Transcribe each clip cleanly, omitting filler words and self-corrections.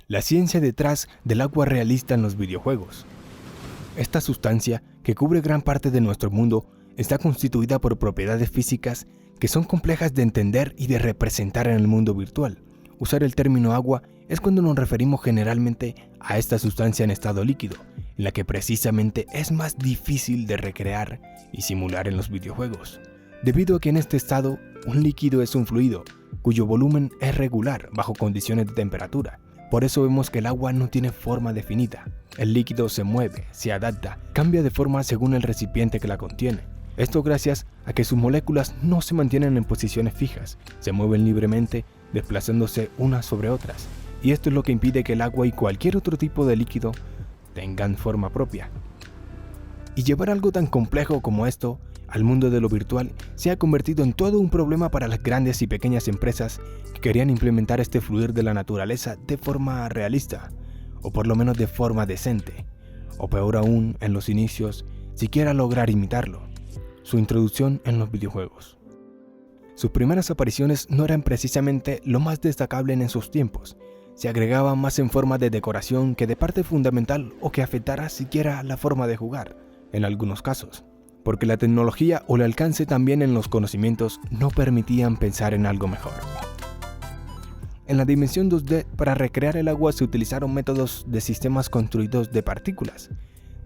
la ciencia detrás del agua realista en los videojuegos. Esta sustancia, que cubre gran parte de nuestro mundo, está constituida por propiedades físicas que son complejas de entender y de representar en el mundo virtual. Usar el término agua es cuando nos referimos generalmente a esta sustancia en estado líquido, en la que precisamente es más difícil de recrear y simular en los videojuegos, debido a que en este estado un líquido es un fluido, cuyo volumen es regular bajo condiciones de temperatura. Por eso vemos que el agua no tiene forma definida. El líquido se mueve, se adapta, cambia de forma según el recipiente que la contiene. Esto gracias a que sus moléculas no se mantienen en posiciones fijas, se mueven libremente, desplazándose unas sobre otras. Y esto es lo que impide que el agua y cualquier otro tipo de líquido tengan forma propia. Y llevar algo tan complejo como esto al mundo de lo virtual se ha convertido en todo un problema para las grandes y pequeñas empresas que querían implementar este fluir de la naturaleza de forma realista, o por lo menos de forma decente, o peor aún, en los inicios, siquiera lograr imitarlo. Su introducción en los videojuegos. Sus primeras apariciones no eran precisamente lo más destacable en esos tiempos, se agregaban más en forma de decoración que de parte fundamental o que afectara siquiera la forma de jugar, en algunos casos, porque la tecnología o el alcance también en los conocimientos no permitían pensar en algo mejor. En la dimensión 2D, para recrear el agua se utilizaron métodos de sistemas construidos de partículas,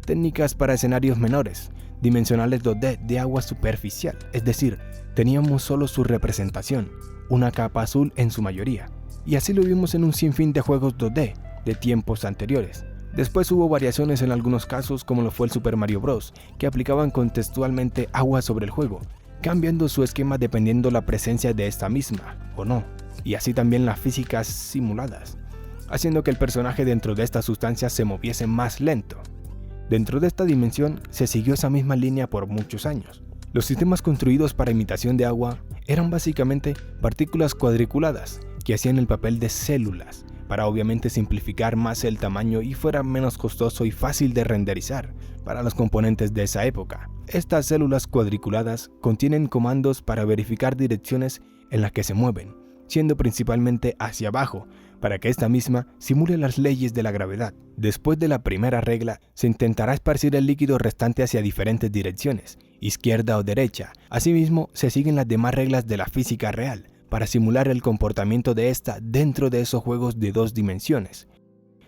técnicas para escenarios menores, dimensionales 2D de agua superficial, es decir, teníamos solo su representación, una capa azul en su mayoría, y así lo vimos en un sinfín de juegos 2D de tiempos anteriores. Después hubo variaciones en algunos casos, como lo fue el Super Mario Bros., que aplicaban contextualmente agua sobre el juego, cambiando su esquema dependiendo la presencia de esta misma, o no, y así también las físicas simuladas, haciendo que el personaje dentro de esta sustancia se moviese más lento. Dentro de esta dimensión se siguió esa misma línea por muchos años. Los sistemas construidos para imitación de agua eran básicamente partículas cuadriculadas que hacían el papel de células, para obviamente simplificar más el tamaño y fuera menos costoso y fácil de renderizar para los componentes de esa época. Estas células cuadriculadas contienen comandos para verificar direcciones en las que se mueven, siendo principalmente hacia abajo, para que esta misma simule las leyes de la gravedad. Después de la primera regla, se intentará esparcir el líquido restante hacia diferentes direcciones, izquierda o derecha. Asimismo, se siguen las demás reglas de la física real, para simular el comportamiento de esta dentro de esos juegos de 2 dimensiones.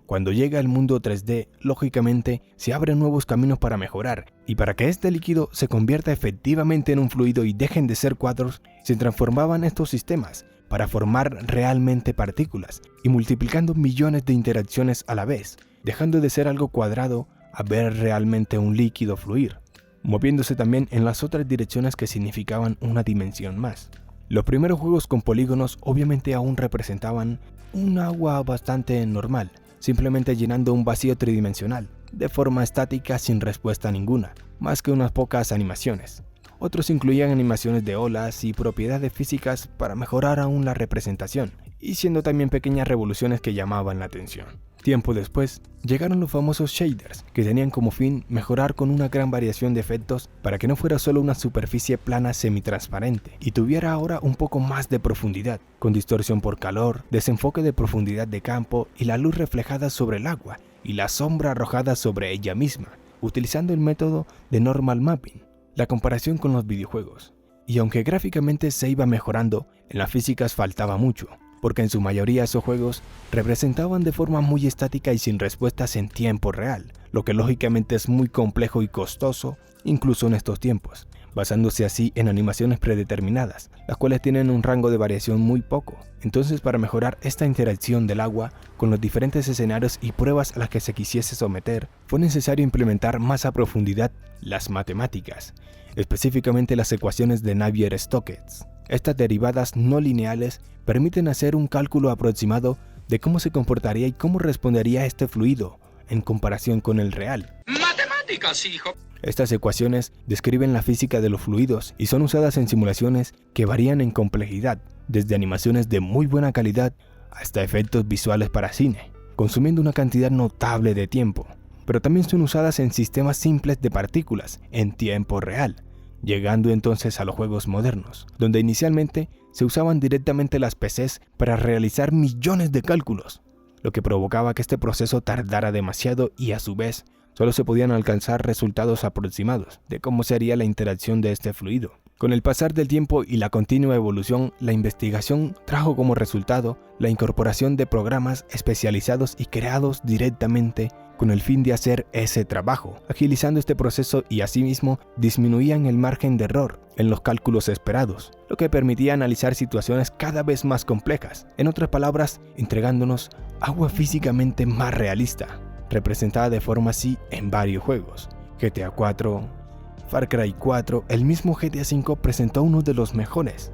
Cuando llega el mundo 3D, lógicamente, se abren nuevos caminos para mejorar, y para que este líquido se convierta efectivamente en un fluido y dejen de ser cuadros, se transformaban estos sistemas para formar realmente partículas, y multiplicando millones de interacciones a la vez, dejando de ser algo cuadrado a ver realmente un líquido fluir, moviéndose también en las otras direcciones que significaban una dimensión más. Los primeros juegos con polígonos obviamente aún representaban un agua bastante normal, simplemente llenando un vacío tridimensional, de forma estática sin respuesta ninguna, más que unas pocas animaciones. Otros incluían animaciones de olas y propiedades físicas para mejorar aún la representación, y siendo también pequeñas revoluciones que llamaban la atención. Tiempo después, llegaron los famosos shaders, que tenían como fin mejorar con una gran variación de efectos para que no fuera solo una superficie plana semitransparente y tuviera ahora un poco más de profundidad, con distorsión por calor, desenfoque de profundidad de campo y la luz reflejada sobre el agua y la sombra arrojada sobre ella misma, utilizando el método de normal mapping, la comparación con los videojuegos. Y aunque gráficamente se iba mejorando, en las físicas faltaba mucho, porque en su mayoría esos juegos representaban de forma muy estática y sin respuestas en tiempo real, lo que lógicamente es muy complejo y costoso, incluso en estos tiempos, basándose así en animaciones predeterminadas, las cuales tienen un rango de variación muy poco. Entonces, para mejorar esta interacción del agua con los diferentes escenarios y pruebas a las que se quisiese someter, fue necesario implementar más a profundidad las matemáticas, específicamente las ecuaciones de Navier-Stokes. Estas derivadas no lineales permiten hacer un cálculo aproximado de cómo se comportaría y cómo respondería este fluido en comparación con el real. ¡Matemáticas, hijo! Estas ecuaciones describen la física de los fluidos y son usadas en simulaciones que varían en complejidad, desde animaciones de muy buena calidad hasta efectos visuales para cine, consumiendo una cantidad notable de tiempo. Pero también son usadas en sistemas simples de partículas en tiempo real, llegando entonces a los juegos modernos, donde inicialmente se usaban directamente las PCs para realizar millones de cálculos. lo que provocaba que este proceso tardara demasiado y a su vez solo se podían alcanzar resultados aproximados de cómo sería la interacción de este fluido. Con el pasar del tiempo y la continua evolución, la investigación trajo como resultado la incorporación de programas especializados y creados directamente con el fin de hacer ese trabajo, agilizando este proceso y asimismo disminuían el margen de error en los cálculos esperados, lo que permitía analizar situaciones cada vez más complejas, en otras palabras, entregándonos agua físicamente más realista, representada de forma así en varios juegos. GTA 4, Far Cry 4, el mismo GTA 5 presentó uno de los mejores.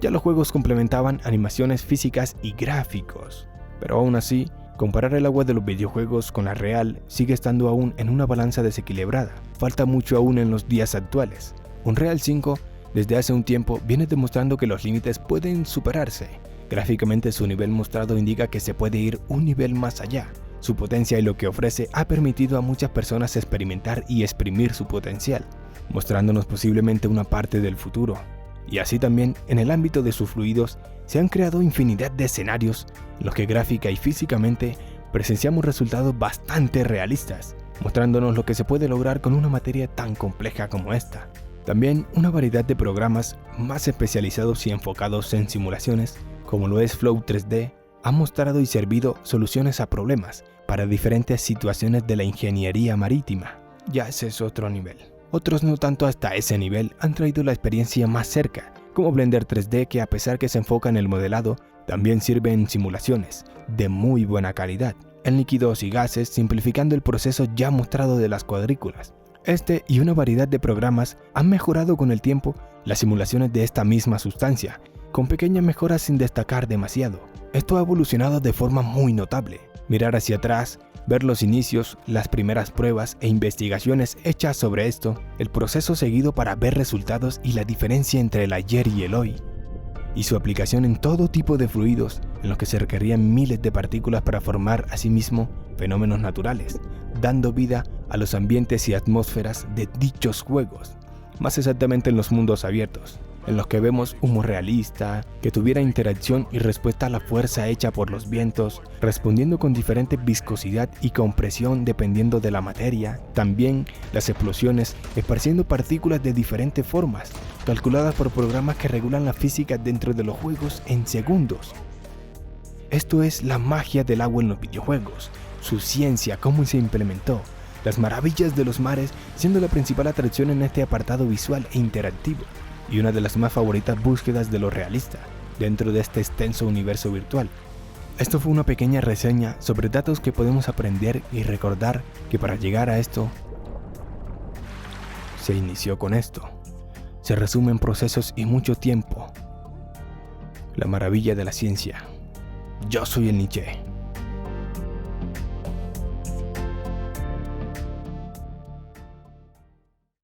Ya los juegos complementaban animaciones físicas y gráficos, pero aún así, comparar el agua de los videojuegos con la real sigue estando aún en una balanza desequilibrada. Falta mucho aún en los días actuales. Unreal 5 desde hace un tiempo viene demostrando que los límites pueden superarse. Gráficamente su nivel mostrado indica que se puede ir un nivel más allá. Su potencia y lo que ofrece ha permitido a muchas personas experimentar y exprimir su potencial, mostrándonos posiblemente una parte del futuro. Y así también, en el ámbito de sus fluidos, se han creado infinidad de escenarios en los que gráfica y físicamente presenciamos resultados bastante realistas, mostrándonos lo que se puede lograr con una materia tan compleja como esta. También una variedad de programas más especializados y enfocados en simulaciones, como lo es Flow 3D, han mostrado y servido soluciones a problemas para diferentes situaciones de la ingeniería marítima. Ya ese es otro nivel. Otros no tanto hasta ese nivel han traído la experiencia más cerca, como Blender 3D, que a pesar que se enfoca en el modelado, también sirve en simulaciones de muy buena calidad, en líquidos y gases, simplificando el proceso ya mostrado de las cuadrículas. Este y una variedad de programas han mejorado con el tiempo las simulaciones de esta misma sustancia, con pequeñas mejoras sin destacar demasiado. Esto ha evolucionado de forma muy notable. Mirar hacia atrás, ver los inicios, las primeras pruebas e investigaciones hechas sobre esto, el proceso seguido para ver resultados y la diferencia entre el ayer y el hoy, y su aplicación en todo tipo de fluidos en los que se requerían miles de partículas para formar asimismo fenómenos naturales, dando vida a los ambientes y atmósferas de dichos juegos, más exactamente en los mundos abiertos, en los que vemos humo realista, que tuviera interacción y respuesta a la fuerza hecha por los vientos, respondiendo con diferente viscosidad y compresión dependiendo de la materia, también las explosiones esparciendo partículas de diferentes formas, calculadas por programas que regulan la física dentro de los juegos en segundos. Esto es la magia del agua en los videojuegos, su ciencia, cómo se implementó, las maravillas de los mares siendo la principal atracción en este apartado visual e interactivo, y una de las más favoritas búsquedas de lo realista dentro de este extenso universo virtual. Esto fue una pequeña reseña sobre datos que podemos aprender y recordar que para llegar a esto se inició con esto. Se resume en procesos y mucho tiempo. La maravilla de la ciencia. Yo soy el Nietzsche.